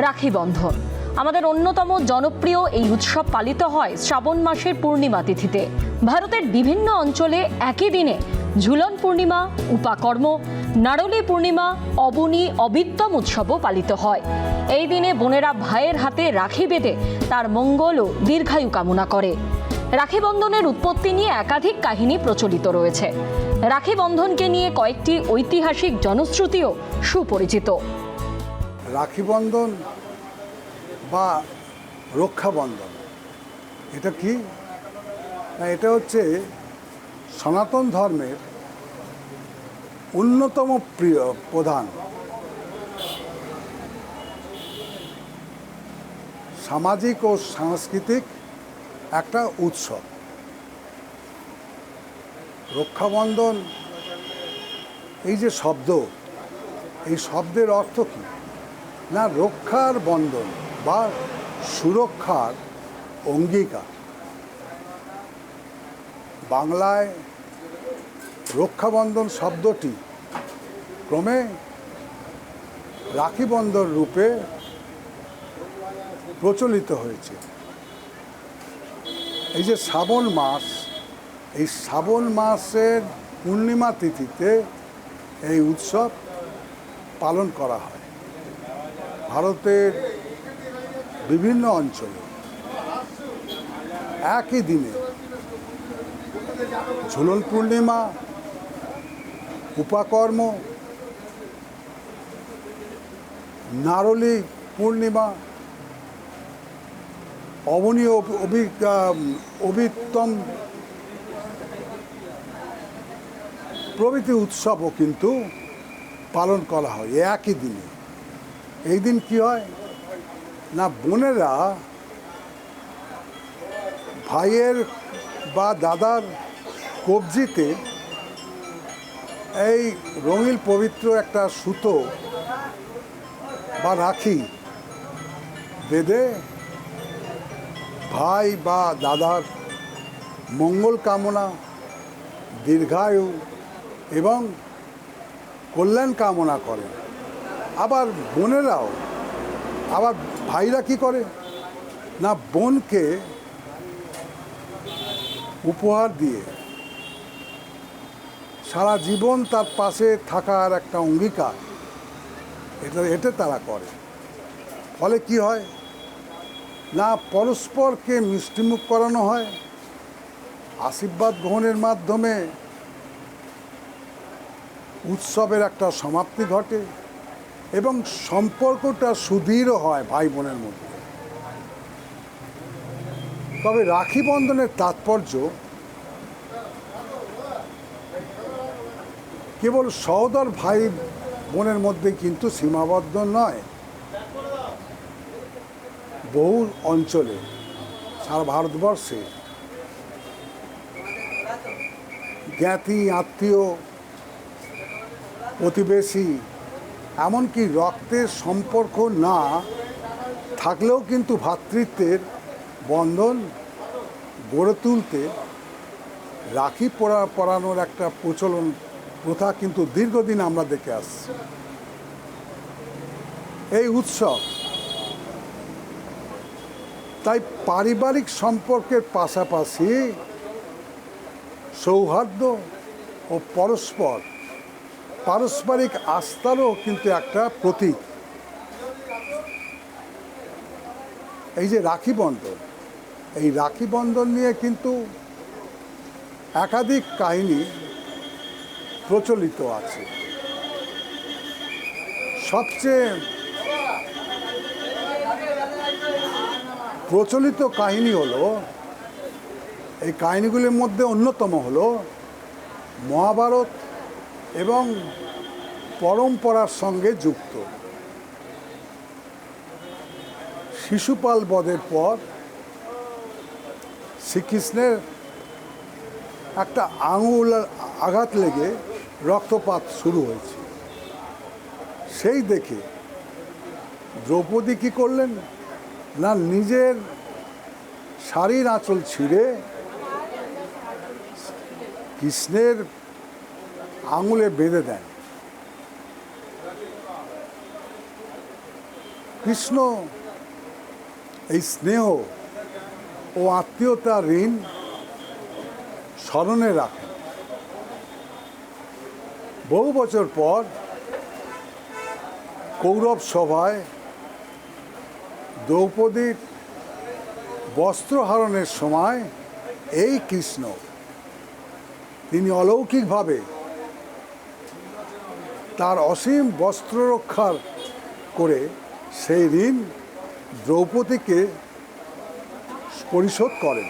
রাখি বন্ধন আমাদের অন্যতম জনপ্রিয় এই উৎসব পালিত হয় শ্রাবণ মাসের পূর্ণিমা তিথিতে। ভারতের বিভিন্ন অঞ্চলে একই দিনে ঝুলন পূর্ণিমা, উপাকর্ম, নারলী পূর্ণিমা, অবনী, অবিত্তম উৎসবও পালিত হয়। এই দিনে বোনেরা ভাইয়ের হাতে রাখি বেঁধে তার মঙ্গল ও দীর্ঘায়ু কামনা করে। রাখি বন্ধনের উৎপত্তি নিয়ে একাধিক কাহিনী প্রচলিত রয়েছে। রাখি বন্ধনকে নিয়ে কয়েকটি ঐতিহাসিক জনশ্রুতিও সুপরিচিত। রাখি বন্ধন বা রক্ষাবন্ধন এটা কি না, এটা হচ্ছে সনাতন ধর্মের অন্যতম প্রধান সামাজিক ও সাংস্কৃতিক একটা উৎসব। রক্ষাবন্ধন এই যে শব্দ, এই শব্দের অর্থ কী না, রক্ষার বন্ধন বা সুরক্ষার অঙ্গীকার। বাংলায় রক্ষাবন্ধন শব্দটি ক্রমে রাখি বন্ধন রূপে প্রচলিত হয়েছে। এই যে শ্রাবণ মাস, এই শ্রাবণ মাসের পূর্ণিমা তিথিতে এই উৎসব পালন করা হয়। ভারতের বিভিন্ন অঞ্চলে একই দিনে ঝুলন পূর্ণিমা, উপাকর্ম, নারলী পূর্ণিমা, অবনী, অবিত্তম প্রভৃতি উৎসবও কিন্তু পালন করা হয় একই দিনে। এই দিন কি হয় না, বোনেরা ভাইয়ের বা দাদার কবজিতে এই রঙিন পবিত্র একটা সুতো বা রাখি বেঁধে ভাই বা দাদার মঙ্গল কামনা, দীর্ঘায়ু এবং কল্যাণ কামনা করে। আবার বোনেরাও, আবার ভাইরা কি করে না, বোনকে উপহার দিয়ে সারা জীবন তার পাশে থাকার একটা অঙ্গীকার এটা তারা করে। ফলে কি হয় না, পরস্পরকে মিষ্টিমুখ করানো হয়, আশীর্বাদ গ্রহণের মাধ্যমে উৎসবের একটা সমাপ্তি ঘটে এবং সম্পর্কটা সুদৃঢ় হয় ভাই বোনের মধ্যে। তবে রাখি বন্ধনের তাৎপর্য কেবল সহোদর ভাই বোনের মধ্যে কিন্তু সীমাবদ্ধ নয়। বহু অঞ্চলে সারা ভারতবর্ষে জ্ঞাতি, আত্মীয়, প্রতিবেশী, এমনকি রক্তের সম্পর্ক না থাকলেও কিন্তু ভ্রাতৃত্বের বন্ধন গড়ে তুলতে রাখি পরানোর একটা প্রথা কিন্তু দীর্ঘদিন আমরা দেখে আসছি। এই উৎসব তাই পারিবারিক সম্পর্কের পাশাপাশি সৌহার্দ্য ও পারস্পরিক আস্থারও কিন্তু একটা প্রতীক। এই যে রাখি বন্ধন, এই রাখি বন্ধন নিয়ে কিন্তু একাধিক কাহিনী প্রচলিত আছে। সবচেয়ে প্রচলিত কাহিনী হলো, এই কাহিনীগুলির মধ্যে অন্যতম হলো মহাভারত এবং পরম্পরার সঙ্গে যুক্ত। শিশুপাল বধের পর শ্রীকৃষ্ণের একটা আঙুল আঘাত লেগে রক্তপাত শুরু হয়েছে। সেই দেখে দ্রৌপদী কী করলেন না, নিজের শাড়ির আঁচল ছিঁড়ে কৃষ্ণের আঙুলে বেঁধে দেন। কৃষ্ণ এই স্নেহ ও আত্মীয়তার ঋণ স্মরণে রাখেন। বহু বছর পর কৌরব সভায় দ্রৌপদীর বস্ত্রহরণের সময় এই কৃষ্ণ তিনি অলৌকিকভাবে তার অসীম বস্ত্র রক্ষার করে সেই ঋণ দ্রৌপদীকে পরিশোধ করেন।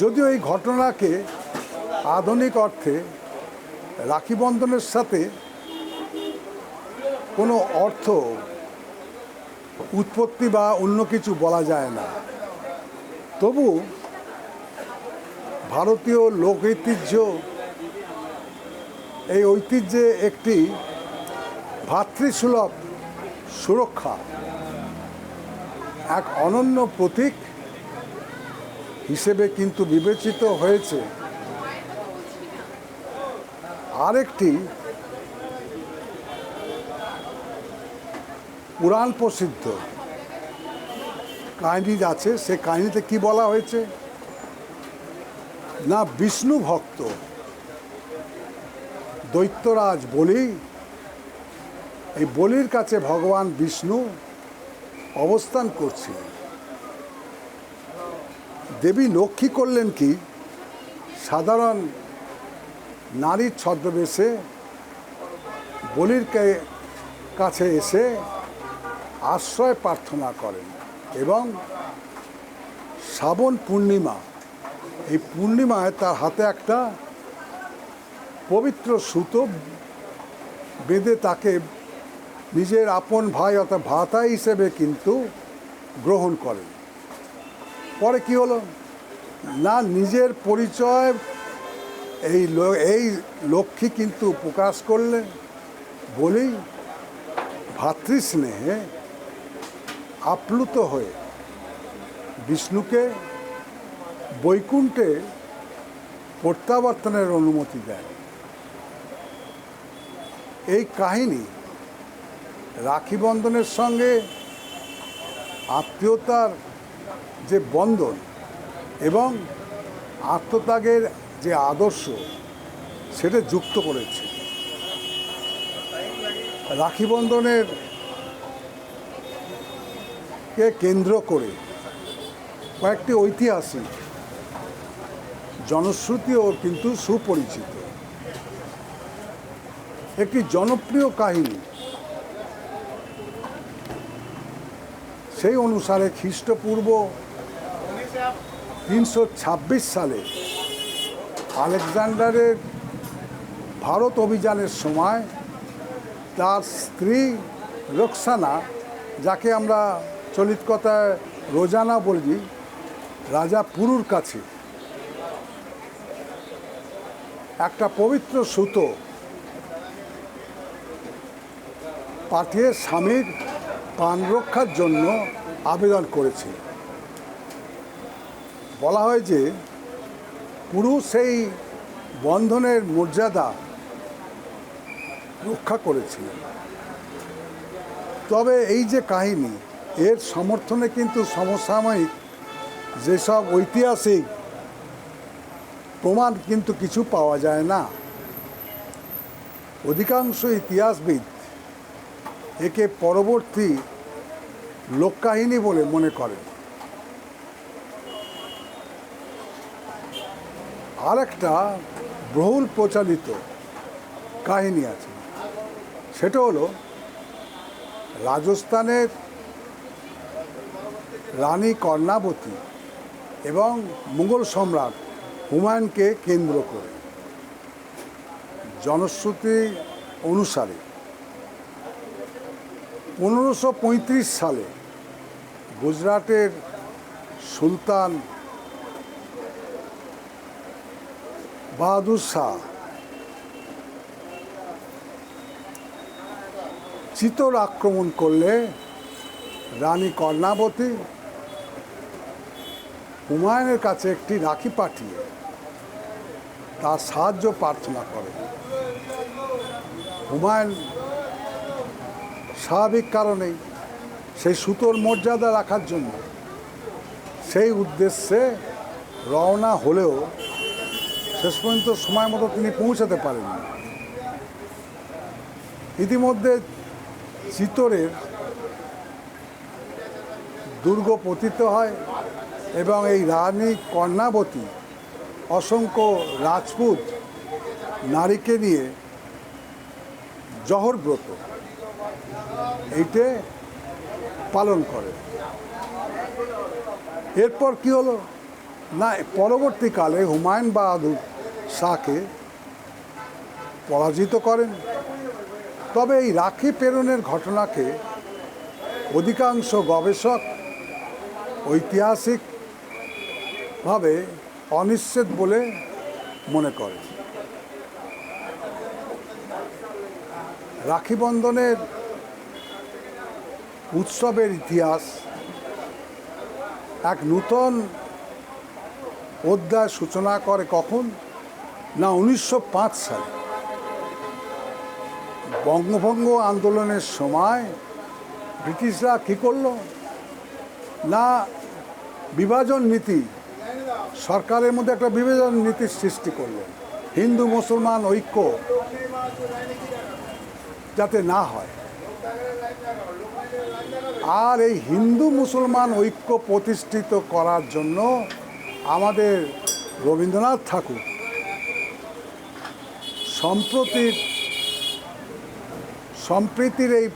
যদিও এই ঘটনাকে আধুনিক অর্থে রাখি বন্ধনের সাথে কোনো অর্থ উৎপত্তি বা অন্য কিছু বলা যায় না, তবু ভারতীয় লোক ঐতিহ্য এই ঐতিহ্যে একটি ভ্রাতৃসুলভ সুরক্ষা এক অনন্য প্রতীক হিসেবে কিন্তু বিবেচিত হয়েছে। আরেকটি পুরাণ প্রসিদ্ধ কাহিনী আছে, সে কাহিনীতে কি বলা হয়েছে না, বিষ্ণু ভক্ত দৈত্যরাজ বলি, এই বলির কাছে ভগবান বিষ্ণু অবস্থান করছিলেন। দেবী লক্ষ্মী করলেন কি, সাধারণ নারীর ছদ্মবেশে বলির কাছে এসে আশ্রয় প্রার্থনা করেন এবং শ্রাবণ পূর্ণিমা, এই পূর্ণিমায় তার হাতে একটা পবিত্র সুতো বেঁধে তাকে নিজের আপন ভাই অর্থাৎ ভ্রাতা হিসেবে কিন্তু গ্রহণ করেন। পরে কি হলো না, নিজের পরিচয় এই লক্ষ্মী কিন্তু প্রকাশ করলেন বলেই ভ্রাতৃস্নেহে আপ্লুত হয়ে বিষ্ণুকে বৈকুণ্ঠে প্রত্যাবর্তনের অনুমতি দেন। এই কাহিনী রাখি বন্ধনের সঙ্গে আত্মীয়তার যে বন্ধন এবং আত্মত্যাগের যে আদর্শ সেটা যুক্ত করেছে। রাখি বন্ধনের কে কেন্দ্র করে কয়েকটি ঐতিহাসিক জনশ্রুতিও কিন্তু সুপরিচিত। একটি জনপ্রিয় কাহিনী, সেই অনুসারে খ্রিস্টপূর্ব 326 সালে আলেকজান্ডারের ভারত অভিযানের সময় তার স্ত্রী রোকসানা, যাকে আমরা চলিত কথায় রোজানা বলি, রাজা পুরুর কাছে একটা পবিত্র সুতো পাঠিয়ে স্বামীর প্রাণ রক্ষার জন্য আবেদন করেছিল। বলা হয় যে পুরুষ সেই বন্ধনের মর্যাদা রক্ষা করেছিলেন। তবে এই যে কাহিনী, এর সমর্থনে কিন্তু সমসাময়িক যেসব ঐতিহাসিক প্রমাণ কিন্তু কিছু পাওয়া যায় না। অধিকাংশ ইতিহাসবিদ একে পরবর্তী লোককাহিনী বলে মনে করেন। আর একটা বহুল প্রচলিত কাহিনী আছে, সেটা হলো রাজস্থানের রানী কর্ণাবতী এবং মুঘল সম্রাট হুমায়ুনকে কেন্দ্র করে। জনশ্রুতি অনুসারে 1535 সালে গুজরাটের সুলতান বাহাদুর শাহ চিতোর আক্রমণ করলে রানী কর্ণাবতী হুমায়ুনের কাছে একটি রাখি পাঠিয়ে তার সাহায্য প্রার্থনা করে। হুমায়ুন স্বাভাবিক কারণেই সেই সুতোর মর্যাদা রাখার জন্য সেই উদ্দেশ্যে রওনা হলেও শেষ পর্যন্ত সময় মতো তিনি পৌঁছাতে পারেননি। ইতিমধ্যে চিতোরের দুর্গ পতিত হয় এবং এই রানী কর্ণাবতী অসংখ্য রাজপুত নারীকে নিয়ে জহরব্রত এইটে পালন করে। এরপর কি হলো না, পরবর্তীকালে হুমায়ুন বাহাদুর শাহকে পরাজিত করেন। তবে এই রাখি প্রেরণের ঘটনাকে অধিকাংশ গবেষক ঐতিহাসিকভাবে অনিশ্চিত বলে মনে করে। রাখি বন্ধনের উৎসবের ইতিহাস এক নূতন অধ্যায় সূচনা করে কখন না 1905 সালে বঙ্গভঙ্গ আন্দোলনের সময় ব্রিটিশরা কী করল না, বিভাজন নীতি, সরকারের মধ্যে একটা বিভাজন নীতির সৃষ্টি করলেন, হিন্দু মুসলমান ঐক্য যাতে না হয়। আর এই হিন্দু মুসলমান ঐক্য প্রতিষ্ঠিত করার জন্য আমাদের রবীন্দ্রনাথ ঠাকুর সম্প্রীতির এই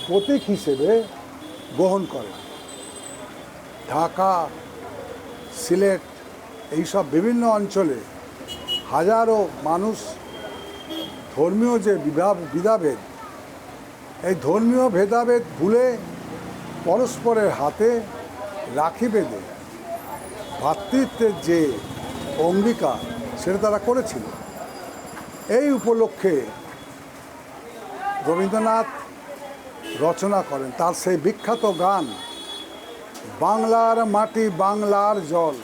প্রতীক হিসেবে গ্রহণ করেন। ঢাকা, সিলেট এইসব বিভিন্ন অঞ্চলে হাজারো মানুষ ধর্মীয় যে ভেদাভেদ, এই ধর্মীয় ভেদাভেদ ভুলে পরস্পরের হাতে রাখি বেঁধে ভ্রাতৃত্বের যে অঙ্গীকার সেটা তারা করেছিল। এই উপলক্ষে রবীন্দ্রনাথ রচনা করেন তার সেই বিখ্যাত গান, বাংলার মাটি বাংলার জল,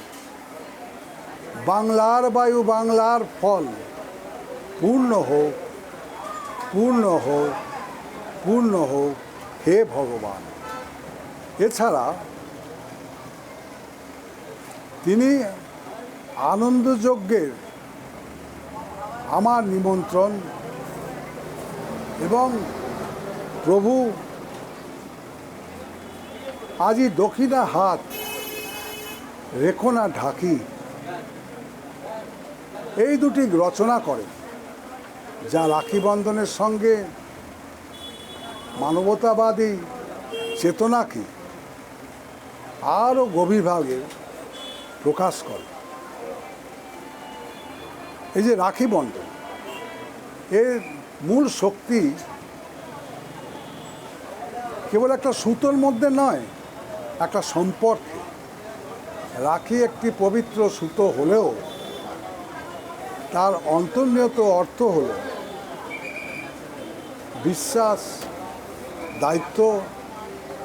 বাংলার বায়ু বাংলার ফল, পূর্ণ হোক পূর্ণ হোক পূর্ণ হোক হে ভগবান। এছাড়া তিনি আনন্দযজ্ঞের আমার নিমন্ত্রণ এবং প্রভু আজি দক্ষিণা হাত রেখো না ঢাকি, এই দুটি রচনা করেন যা রাখি বন্ধনের সঙ্গে মানবতাবাদী চেতনাকে আরও গভীরভাবে প্রকাশ করে। এই যে রাখি বন্ধন, এর মূল শক্তি কেবল একটা সুতোর মধ্যে নয়, একটা সম্পর্কে। রাখি একটি পবিত্র সুতো হলেও তার অন্তর্নিহিত অর্থ হল বিশ্বাস, দায়িত্ব,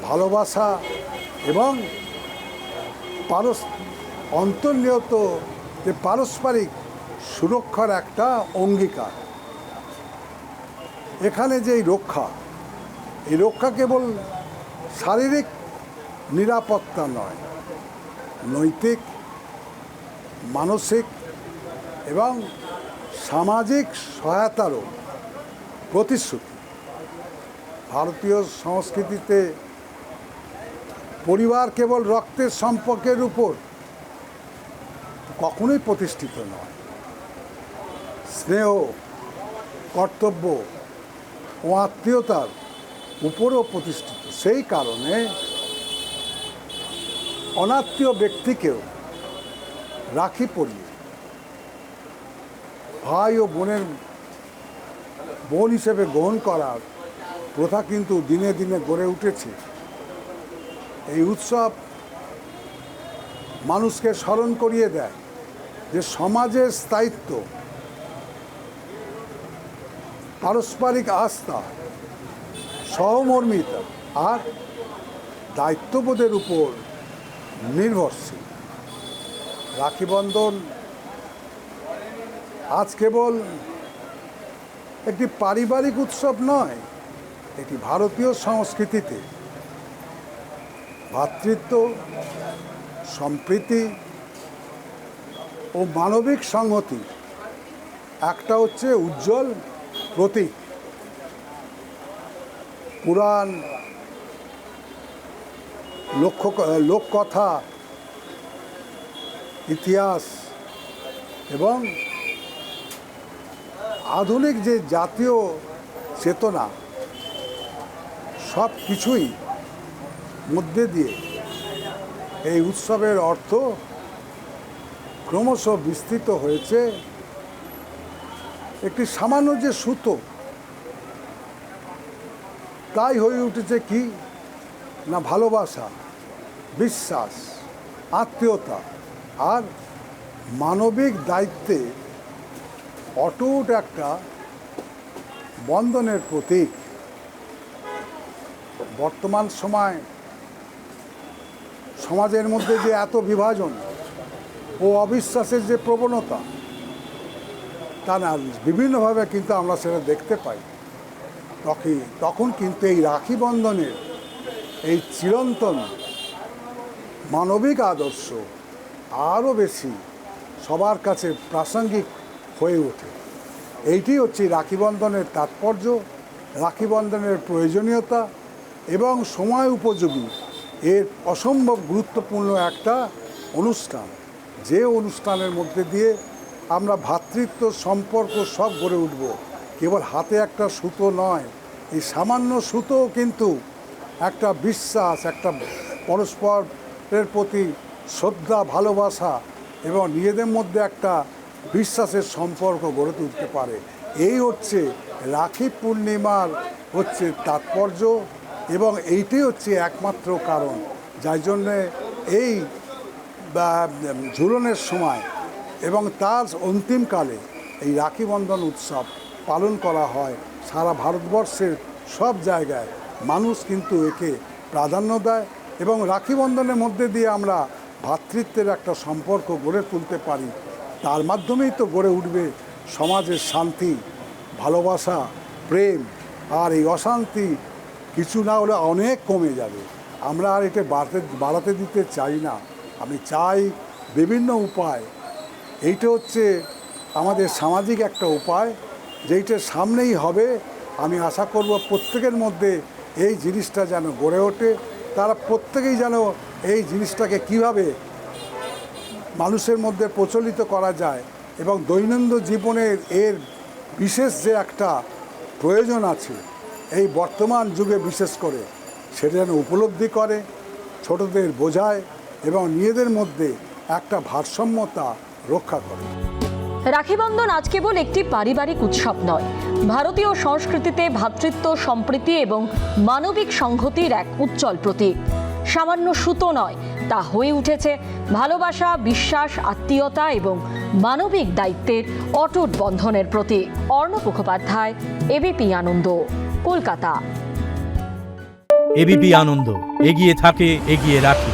ভালোবাসা এবং অন্তর্নিহিত যে পারস্পরিক সুরক্ষার একটা অঙ্গীকার। এখানে যে রক্ষা, এই রক্ষা কেবল শারীরিক নিরাপত্তা নয়, নৈতিক, মানসিক এবং সামাজিক সহায়তারও প্রতিশ্রুতি। ভারতীয় সংস্কৃতিতে পরিবার কেবল রক্তের সম্পর্কের উপর কখনোই প্রতিষ্ঠিত নয়, স্নেহ, কর্তব্য ও আত্মীয়তার উপরও প্রতিষ্ঠিত। সেই কারণে অনাত্মীয় ব্যক্তিকেও রাখি পরিয়ে ভাই ও বোন হিসেবে গ্রহণ করার প্রথা কিন্তু দিনে দিনে গড়ে উঠেছে। এই উৎসব মানুষকে স্মরণ করিয়ে দেয় যে সমাজের স্থায়িত্ব পারস্পরিক আস্থা, সহমর্মিতা আর দায়িত্ববোধের উপর নির্ভরশীল। রাখি বন্ধন আজ কেবল একটি পারিবারিক উৎসব নয়, এটি ভারতীয় সংস্কৃতিতে ভ্রাতৃত্ব, সম্প্রীতি ও মানবিক সংহতি একটা হচ্ছে উজ্জ্বল প্রতীক। পুরাণ, লোককথা, ইতিহাস এবং আধুনিক যে জাতীয় চেতনা, সব কিছুই মধ্যে দিয়ে এই উৎসবের অর্থ ক্রমশ বিস্তৃত হয়েছে। একটি সামান্য যে সুতো, তাই হয়ে উঠেছে কি না ভালোবাসা, বিশ্বাস, আত্মীয়তা আর মানবিক দায়িত্বে অটুট একটা বন্ধনের প্রতীক। বর্তমান সময় সমাজের মধ্যে যে এত বিভাজন ও অবিশ্বাসের যে প্রবণতা, তা না বিভিন্নভাবে কিন্তু আমরা সেটা দেখতে পাই। তখন কিন্তু এই রাখি বন্ধনের এই চিরন্তন মানবিক আদর্শ আরও বেশি সবার কাছে প্রাসঙ্গিক হয়ে ওঠে। এইটি হচ্ছে রাখি বন্ধনের তাৎপর্য, রাখি বন্ধনের প্রয়োজনীয়তা এবং সময় উপযোগী এর অসম্ভব গুরুত্বপূর্ণ একটা অনুষ্ঠান, যে অনুষ্ঠানের মধ্যে দিয়ে আমরা ভ্রাতৃত্ব সম্পর্ক সব গড়ে উঠব। কেবল হাতে একটা সুতো নয়, এই সামান্য সুতো কিন্তু একটা বিশ্বাস, একটা পরস্পরের প্রতি শ্রদ্ধা, ভালোবাসা এবং নিজেদের মধ্যে একটা বিশ্বাসের সম্পর্ক গড়ে তুলতে পারে। এই হচ্ছে রাখি পূর্ণিমার হচ্ছে তাৎপর্য এবং এইটি হচ্ছে একমাত্র কারণ যার জন্যে এই ঝুলনের সময় এবং তার অন্তিমকালে এই রাখি বন্ধন উৎসব পালন করা হয়। সারা ভারতবর্ষের সব জায়গায় মানুষ কিন্তু একে প্রাধান্য দেয় এবং রাখি বন্ধনের মধ্যে দিয়ে আমরা ভ্রাতৃত্বের একটা সম্পর্ক গড়ে তুলতে পারি। তার মাধ্যমেই তো গড়ে উঠবে সমাজের শান্তি, ভালোবাসা, প্রেম। আর এই অশান্তি কিছু না হলে অনেক কমে যাবে। আমরা আর এটা বাড়াতে দিতে চাই না। আমি চাই বিভিন্ন উপায়, এইটা হচ্ছে আমাদের সামাজিক একটা উপায়, যেইটা সামনেই হবে। আমি আশা করব প্রত্যেকের মধ্যে এই জিনিসটা যেন গড়ে ওঠে, তারা প্রত্যেকেই যেন এই জিনিসটাকে কিভাবে মানুষের মধ্যে প্রচলিত করা যায় এবং দৈনন্দিন জীবনের এর বিশেষ যে একটা প্রয়োজন আছে এই বর্তমান যুগে বিশেষ করে, সেটা যেন উপলব্ধি করে, ছোটদের বোঝায় এবং নিজেদের মধ্যে একটা ভারসাম্যতা রক্ষা করে। রাখি বন্ধন আজ কেবল একটি পারিবারিক উৎসব নয়, ভারতীয় সংস্কৃতিতে ভ্রাতৃত্ব, সম্প্রীতি এবং মানবিক সংহতির এক উজ্জ্বল প্রতীক। সামান্য সুতো নয়, তা হয়ে উঠেছে ভালোবাসা, বিশ্বাস, আত্মীয়তা এবং মানবিক দায়িত্বের অটুট বন্ধনের প্রতীক। অর্ণব মুখোপাধ্যায়, এবিপি আনন্দ, কলকাতা। এবিপি আনন্দ, এগিয়ে থাকে, এগিয়ে রাখে।